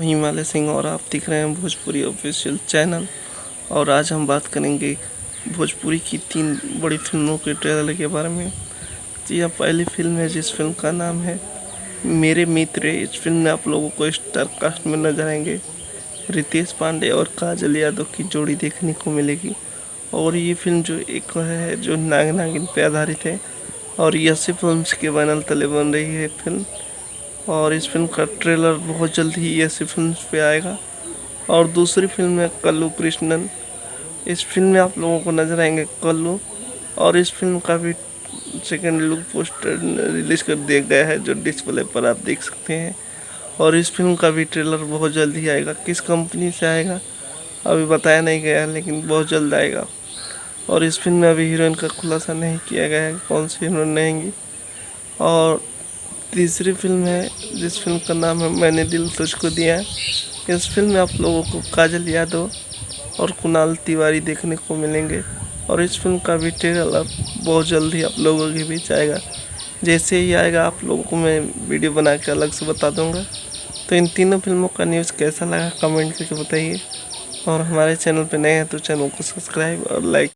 हिमालय सिंह और आप देख रहे हैं भोजपुरी ऑफिशियल चैनल। और आज हम बात करेंगे भोजपुरी की 3 बड़ी फिल्मों के ट्रेलर के बारे में। जी हाँ, पहली फिल्म है जिस फिल्म का नाम है मेरे मित्र। इस फिल्म में आप लोगों को स्टार कास्ट में नजर आएंगे रितेश पांडे और काजल यादव की जोड़ी देखने को मिलेगी। और ये फिल्म जो एक है जो नाग नागिन पे आधारित है और यसी फिल्म्स के बैनर तले बन रही है फिल्म। और इस फिल्म का ट्रेलर बहुत जल्द ही ऐसी फिल्म्स पे आएगा। और दूसरी फिल्म है कल्लू कृष्णन। इस फिल्म में आप लोगों को नजर आएंगे कल्लू। और इस फिल्म का भी सेकेंड लुक पोस्टर रिलीज कर दिया गया है जो डिस्प्ले पर आप देख सकते हैं। और इस फिल्म का भी ट्रेलर बहुत जल्द ही आएगा। किस कंपनी से आएगा अभी बताया नहीं गया है, लेकिन बहुत जल्द आएगा। और इस फिल्म में अभी हीरोइन का खुलासा नहीं किया गया है कौन सी हीरोइन रहेंगी। और तीसरी फिल्म है जिस फिल्म का नाम है मैंने दिल तुझको दिया है। इस फिल्म में आप लोगों को काजल यादव और कुणाल तिवारी देखने को मिलेंगे। और इस फिल्म का भी ट्रेलर बहुत जल्द ही आप लोगों के बीच आएगा। जैसे ही आएगा आप लोगों को मैं वीडियो बना के अलग से बता दूंगा। तो इन तीनों फिल्मों का न्यूज़ कैसा लगा कमेंट करके बताइए। और हमारे चैनल पर नए हैं तो चैनल को सब्सक्राइब और लाइक